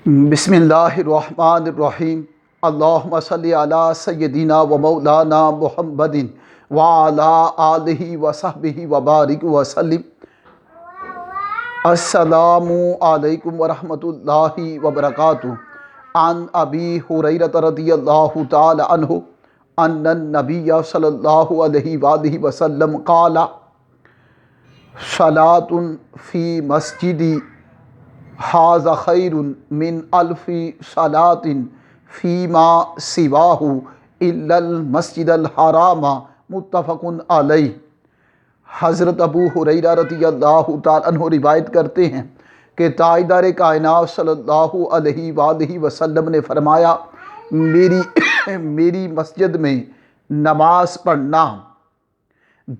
بسم اللہ الرحمن الرحیم۔ اللہم صلی علی سیدنا و مولانا محمد وعلی آلہ وصحبہ وبارک وسلم۔ السلام علیکم ورحمۃ اللہ وبرکاتہ۔ عن ابی ہریرہ رضی اللہ تعالی عنہ ان النبی صلی اللہ علیہ وآلہ وسلم قال صلاۃ فی مسجدی ھذا خیر من الف صلاۃ فیما سواہ الا المسجد الحرام، متفق علیہ۔ حضرت ابو ہریرہ رضی اللہ تعالیٰ عنہ روایت کرتے ہیں کہ تاجدار کائنات صلی اللہ علیہ وآلہ وسلم نے فرمایا، میری مسجد میں نماز پڑھنا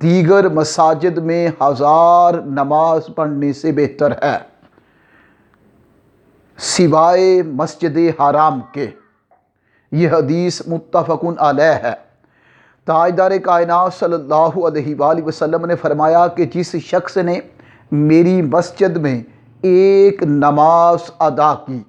دیگر مساجد میں 1000 نماز پڑھنے سے بہتر ہے، سوائے مسجد حرام کے۔ یہ حدیث متفق علیہ ہے۔ تاجدار کائنات صلی اللہ علیہ وآلہ وسلم نے فرمایا کہ جس شخص نے میری مسجد میں ایک نماز ادا کی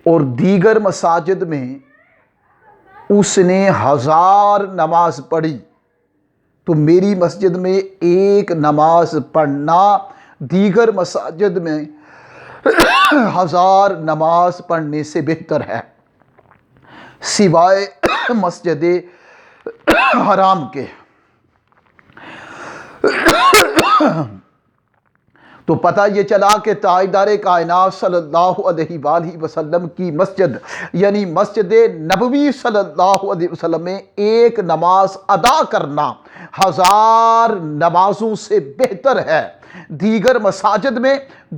اور دیگر مساجد میں اس نے 1000 نماز پڑھی، تو میری مسجد میں ایک نماز پڑھنا دیگر مساجد میں 1000 نماز پڑھنے سے بہتر ہے، سوائے مسجد حرام کے۔ تو پتہ یہ چلا کہ تاجدار کائنات صلی اللہ علیہ وآلہ وسلم کی مسجد یعنی مسجد نبوی صلی اللہ علیہ وسلم میں ایک نماز ادا کرنا 1000 نمازوں سے بہتر ہے۔ دیگر مساجد میں،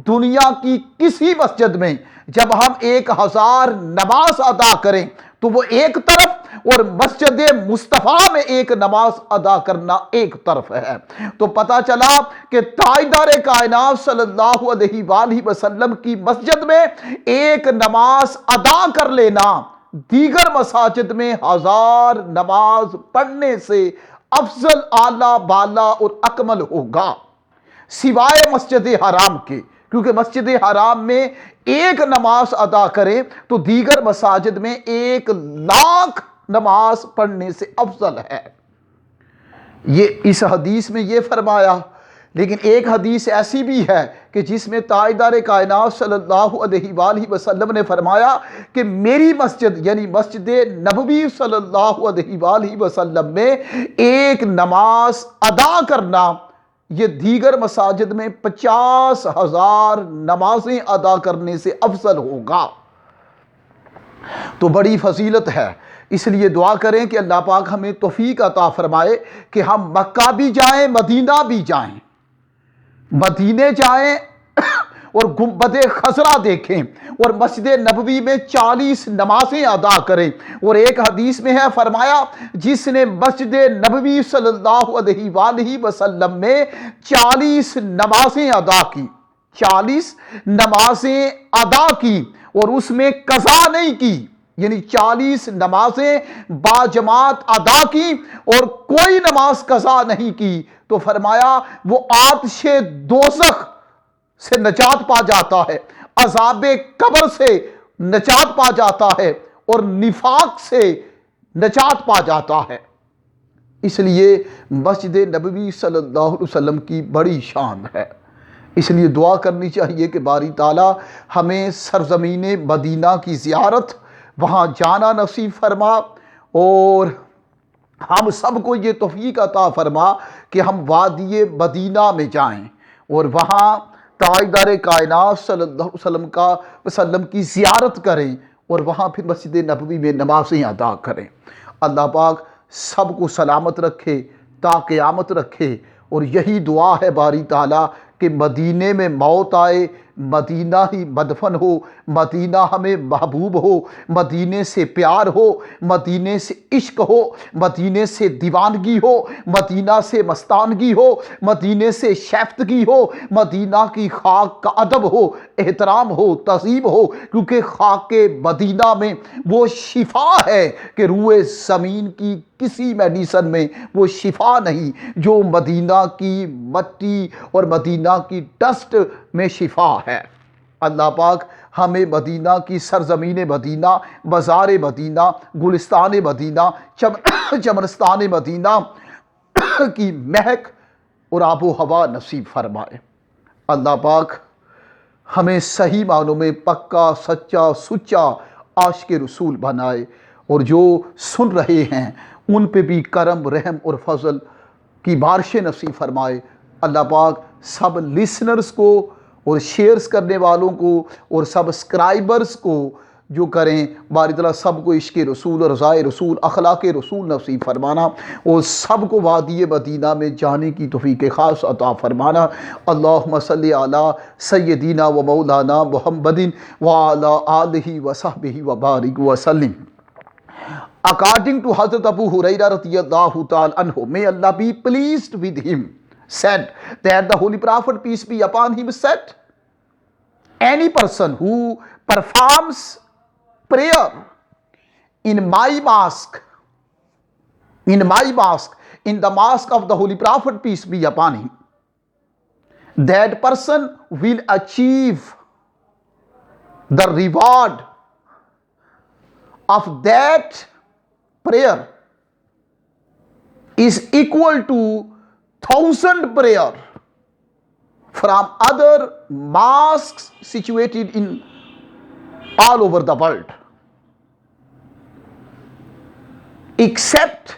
دنیا کی کسی مسجد میں جب ہم 1000 نماز ادا کریں تو وہ ایک طرف، اور مسجد مصطفیٰ میں ایک نماز ادا کرنا ایک طرف ہے۔ تو پتہ چلا کہ تاجدار کائنات صلی اللہ علیہ وآلہ وسلم کی مسجد میں ایک نماز ادا کر لینا دیگر مساجد میں 1000 نماز پڑھنے سے افضل، اعلیٰ، بالا اور اکمل ہوگا، سوائے مسجد حرام کے، کیونکہ مسجد حرام میں ایک نماز ادا کریں تو دیگر مساجد میں 1,00,000 نماز پڑھنے سے افضل ہے۔ یہ اس حدیث میں یہ فرمایا، لیکن ایک حدیث ایسی بھی ہے کہ جس میں تاجدار کائنات صلی اللہ علیہ وآلہ وسلم نے فرمایا کہ میری مسجد یعنی مسجد نبوی صلی اللہ علیہ وآلہ وسلم میں ایک نماز ادا کرنا یہ دیگر مساجد میں 50,000 نمازیں ادا کرنے سے افضل ہوگا۔ تو بڑی فضیلت ہے، اس لیے دعا کریں کہ اللہ پاک ہمیں توفیق عطا فرمائے کہ ہم مکہ بھی جائیں، مدینہ بھی جائیں، مدینے جائیں اور گنبد خضرا دیکھیں اور مسجد نبوی میں 40 نمازیں ادا کریں۔ اور ایک حدیث میں ہے فرمایا، جس نے مسجد نبوی صلی اللہ علیہ وآلہ وسلم میں 40 نمازیں ادا کی، 40 نمازیں ادا کی اور اس میں قضا نہیں کی، یعنی 40 نمازیں باجماعت ادا کی اور کوئی نماز قضا نہیں کی، تو فرمایا وہ آتش دوزخ سے نجات پا جاتا ہے، عذاب قبر سے نجات پا جاتا ہے اور نفاق سے نجات پا جاتا ہے۔ اس لیے مسجد نبوی صلی اللہ علیہ وسلم کی بڑی شان ہے۔ اس لیے دعا کرنی چاہیے کہ باری تعالیٰ ہمیں سرزمین مدینہ کی زیارت، وہاں جانا نصیب فرما، اور ہم سب کو یہ توفیق عطا فرما کہ ہم وادی مدینہ میں جائیں اور وہاں تاجدار کائنات صلی اللہ علیہ وسلم کی زیارت کریں اور وہاں پھر مسجد نبوی میں نمازیں ادا کریں۔ اللہ پاک سب کو سلامت رکھے تا قیامت رکھے، اور یہی دعا ہے باری تعالیٰ کہ مدینے میں موت آئے، مدینہ ہی مدفن ہو، مدینہ ہمیں محبوب ہو، مدینے سے پیار ہو، مدینے سے عشق ہو، مدینے سے دیوانگی ہو، مدینہ سے مستانگی ہو، مدینے سے شیفتگی ہو، مدینہ کی خاک کا ادب ہو، احترام ہو، تہذیب ہو، کیونکہ خاک مدینہ میں وہ شفا ہے کہ روئے زمین کی کسی میڈیسن میں وہ شفا نہیں جو مدینہ کی مٹی اور مدینہ کی ڈسٹ میں شفا ہے۔ اللہ پاک ہمیں مدینہ کی سرزمین مدینہ، بازار مدینہ، گلستان مدینہ، چمنستان مدینہ کی مہک اور آب و ہوا نصیب فرمائے۔ اللہ پاک ہمیں صحیح معنوں میں پکا، سچا، سچا عاشق رسول بنائے، اور جو سن رہے ہیں ان پہ بھی کرم، رحم اور فضل کی بارشیں نصیب فرمائے۔ اللہ پاک سب لسنرز کو اور شیئرز کرنے والوں کو اور سبسکرائبرز کو جو کریں، باری تعالیٰ سب کو عشق رسول، رضائے رسول، اخلاق رسول نصیب فرمانا، اور سب کو وادی مدینہ میں جانے کی توفیق خاص عطا فرمانا۔ اللہم صلی علی سیدنا و مولانا محمد وعلی آلہ وصحبہ وبارک وسلم۔ According to Hazrat Abu Hurairah radiyallahu ta'ala anhu, may Allah be pleased with him, said that the Holy Prophet, peace be upon him, said, any person who performs prayer in my mosque, in the mosque of the Holy Prophet, peace be upon him, that person will achieve the reward of that prayer is equal to 1,000 prayer from other mosques situated in all over the world, except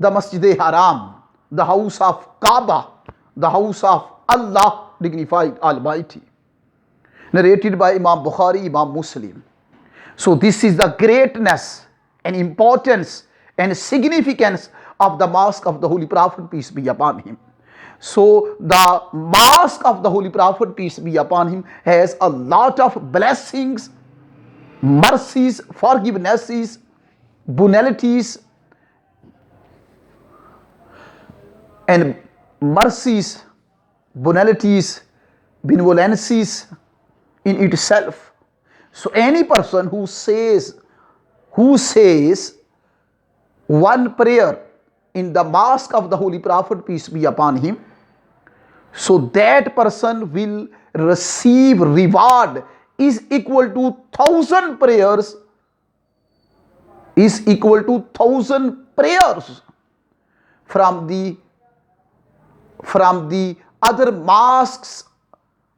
the Masjid Haram, the house of Kaaba, the house of Allah dignified Almighty. Narrated by Imam Bukhari, Imam Muslim. So this is the greatness and importance and significance of the mosque of the Holy Prophet, peace be upon him. So the mosque of the Holy Prophet, peace be upon him, has a lot of blessings, mercies, forgivenesses, bounties, and mercies, bounties, benevolences in itself. So any person who says one prayer in the mosque of the Holy Prophet, peace be upon him, so that person will receive reward is equal to 1,000 prayers, is equal to 1,000 prayers from the other mosques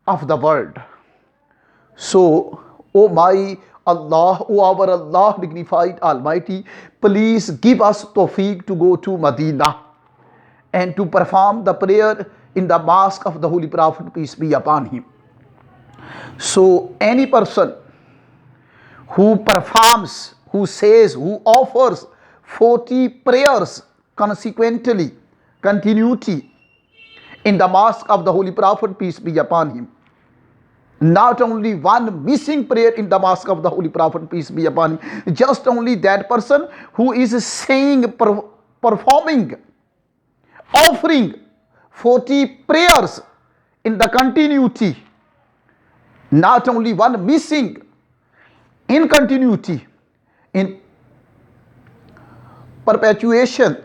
of the world. So, O my Allah, O our Allah dignified Almighty, please give us tawfiq to go to Medina and to perform the prayer in the mosque of the Holy Prophet, peace be upon him. So any person who performs, who says, who offers 40 prayers consequently, continuity in the mosque of the Holy Prophet, peace be upon him, not only one missing prayer in the mosque of the Holy Prophet, peace be upon him, just only that person who is saying, performing, offering 40 prayers in the continuity, not only one missing, in continuity, in perpetuation,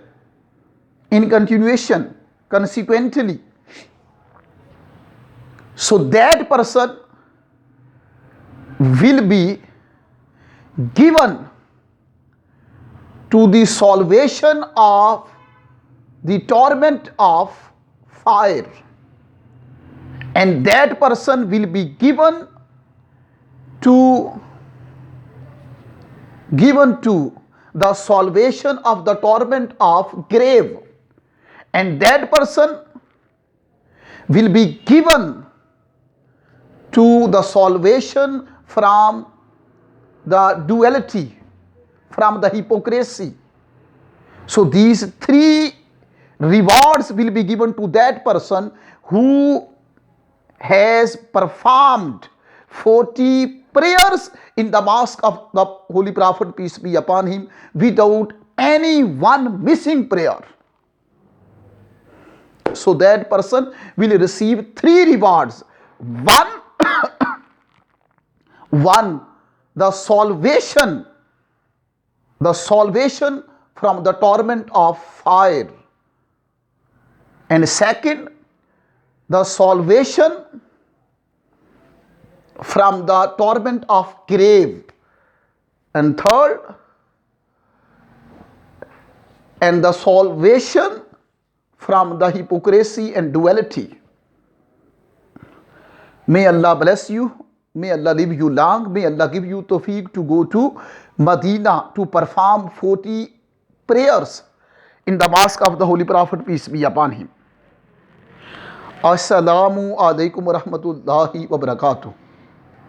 in continuation, consequently. So that person will be given to the salvation of the torment of fire, and that person will be given to the salvation of the torment of grave, and that person will be given to the salvation from the duality, from the hypocrisy. So these three rewards will be given to that person who has performed 40 prayers in the mosque of the Holy Prophet, peace be upon him, without any one missing prayer. So that person will receive three rewards. One, the salvation from the torment of fire, and second, the salvation from the torment of grave. And third, and the salvation from the hypocrisy and duality. May Allah bless you. May Allah live you long. May Allah give you tawfiq to go to Medina to perform 40 prayers in the mosque of the Holy Prophet, peace be upon him. Assalamu alaikum wa rahmatullahi wa barakatuh.